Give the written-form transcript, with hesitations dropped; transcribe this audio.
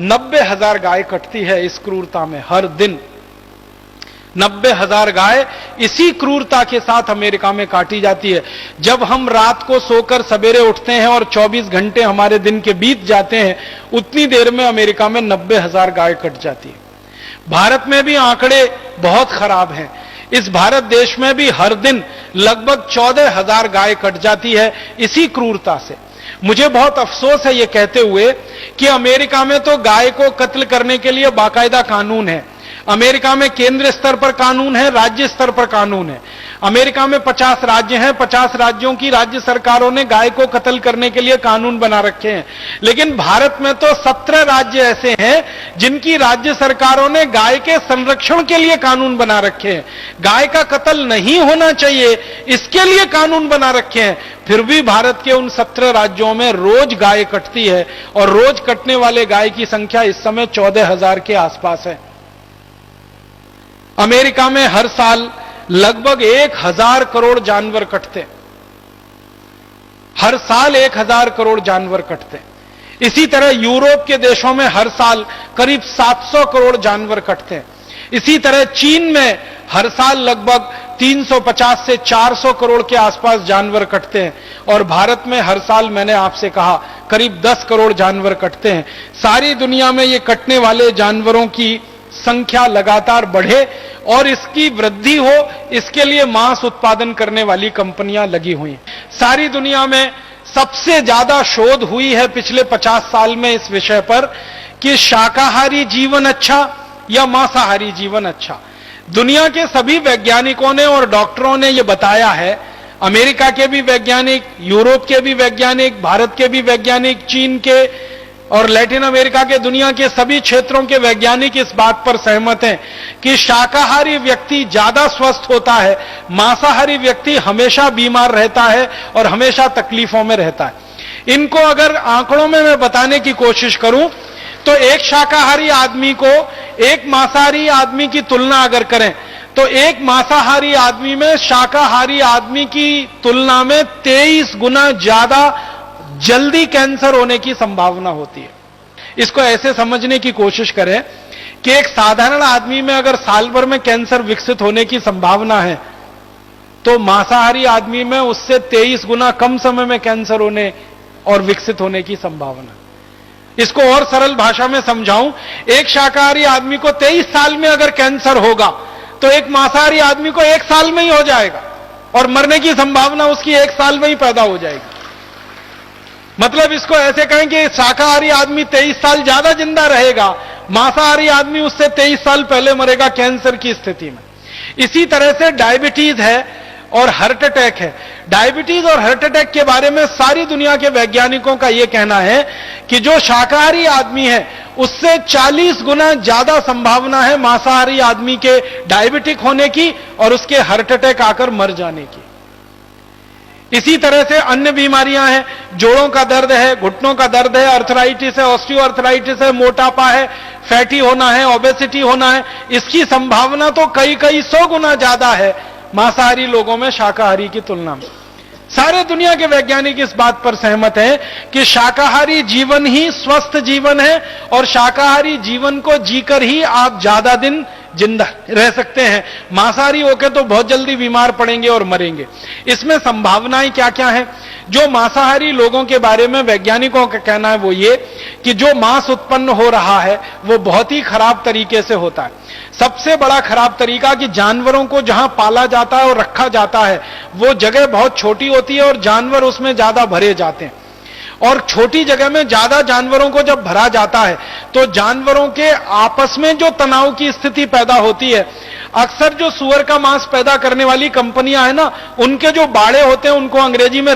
90,000 गाय कटती है इस क्रूरता में हर दिन। 90,000 गाय इसी क्रूरता के साथ अमेरिका में काटी जाती है। जब हम रात को सोकर सवेरे उठते हैं और 24 घंटे हमारे दिन के बीत जाते हैं, उतनी देर में अमेरिका में 90,000 गाय कट जाती है। भारत में भी आंकड़े बहुत खराब हैं। इस भारत देश में भी हर दिन लगभग 14,000 गाय कट जाती है इसी क्रूरता से। मुझे बहुत अफसोस है ये कहते हुए कि अमेरिका में तो गाय को कत्ल करने के लिए बाकायदा कानून है। अमेरिका में केंद्र स्तर पर कानून है, राज्य स्तर पर कानून है। अमेरिका में 50 राज्य हैं, 50 राज्यों की राज्य सरकारों ने गाय को कत्ल करने के लिए कानून बना रखे हैं। लेकिन भारत में तो 17 राज्य ऐसे हैं जिनकी राज्य सरकारों ने गाय के संरक्षण के लिए कानून बना रखे हैं। गाय का कत्ल नहीं होना चाहिए, इसके लिए कानून बना रखे हैं। फिर भी भारत के उन 17 राज्यों में रोज गाय कटती है और रोज कटने वाले गाय की संख्या इस समय 14,000 के आसपास है। अमेरिका में हर साल लगभग 1,000 करोड़ जानवर कटते, हर साल 1,000 करोड़ जानवर कटते। इसी तरह यूरोप के देशों में हर साल करीब 700 करोड़ जानवर कटते। इसी तरह चीन में हर साल लगभग 350 से 400 करोड़ के आसपास जानवर कटते हैं और भारत में हर साल, मैंने आपसे कहा, करीब 10 करोड़ जानवर कटते हैं। सारी दुनिया में ये कटने वाले जानवरों की संख्या लगातार बढ़े और इसकी वृद्धि हो, इसके लिए मांस उत्पादन करने वाली कंपनियां लगी हुई हैं। सारी दुनिया में सबसे ज्यादा शोध हुई है पिछले 50 साल में इस विषय पर कि शाकाहारी जीवन अच्छा या मांसाहारी जीवन अच्छा। दुनिया के सभी वैज्ञानिकों ने और डॉक्टरों ने यह बताया है, अमेरिका के भी वैज्ञानिक, यूरोप के भी वैज्ञानिक, भारत के भी वैज्ञानिक, चीन के और लैटिन अमेरिका के, दुनिया के सभी क्षेत्रों के वैज्ञानिक इस बात पर सहमत हैं कि शाकाहारी व्यक्ति ज्यादा स्वस्थ होता है, मांसाहारी व्यक्ति हमेशा बीमार रहता है और हमेशा तकलीफों में रहता है। इनको अगर आंकड़ों में मैं बताने की कोशिश करूं तो एक शाकाहारी आदमी को एक मांसाहारी आदमी की तुलना अगर करें तो एक मांसाहारी आदमी में शाकाहारी आदमी की तुलना में 23 गुना ज्यादा जल्दी कैंसर होने की संभावना होती है। इसको ऐसे समझने की कोशिश करें कि एक साधारण आदमी में अगर साल भर में कैंसर विकसित होने की संभावना है तो मांसाहारी आदमी में उससे 23 गुना कम समय में कैंसर होने और विकसित होने की संभावना। इसको और सरल भाषा में समझाऊं, एक शाकाहारी आदमी को 23 साल में अगर कैंसर होगा तो एक मांसाहारी आदमी को 1 साल में ही हो जाएगा और मरने की संभावना उसकी 1 साल में ही पैदा हो जाएगी। मतलब इसको ऐसे कहें कि शाकाहारी आदमी 23 साल ज्यादा जिंदा रहेगा, मांसाहारी आदमी उससे 23 साल पहले मरेगा कैंसर की स्थिति में। इसी तरह से डायबिटीज है और हार्ट अटैक है। डायबिटीज और हार्ट अटैक के बारे में सारी दुनिया के वैज्ञानिकों का यह कहना है कि जो शाकाहारी आदमी है उससे 40 गुना ज्यादा संभावना है मांसाहारी आदमी के डायबिटिक होने की और उसके हार्ट अटैक आकर मर जाने की। इसी तरह से अन्य बीमारियां हैं, जोड़ों का दर्द है, घुटनों का दर्द है, अर्थराइटिस है, ऑस्टियोआर्थराइटिस है, मोटापा है, फैटी होना है, ओबेसिटी होना है। इसकी संभावना तो कई 100 गुना ज्यादा है मांसाहारी लोगों में शाकाहारी की तुलना में। सारे दुनिया के वैज्ञानिक इस बात पर सहमत हैं कि शाकाहारी जीवन ही स्वस्थ जीवन है और शाकाहारी जीवन को जीकर ही आप ज्यादा दिन जिंदा रह सकते हैं। मांसाहारी होकर तो बहुत जल्दी बीमार पड़ेंगे और मरेंगे। इसमें संभावनाएं क्या क्या हैं? जो मांसाहारी लोगों के बारे में वैज्ञानिकों का कहना है वो ये कि जो मांस उत्पन्न हो रहा है वो बहुत ही खराब तरीके से होता है। सबसे बड़ा खराब तरीका कि जानवरों को जहां पाला जाता है और रखा जाता है वो जगह बहुत छोटी होती है और जानवर उसमें ज्यादा भरे जाते हैं। और छोटी जगह में ज्यादा जानवरों को जब भरा जाता है तो जानवरों के आपस में जो तनाव की स्थिति पैदा होती है, अक्सर जो सुअर का मांस पैदा करने वाली कंपनियां हैं ना, उनके जो बाड़े होते हैं उनको अंग्रेजी में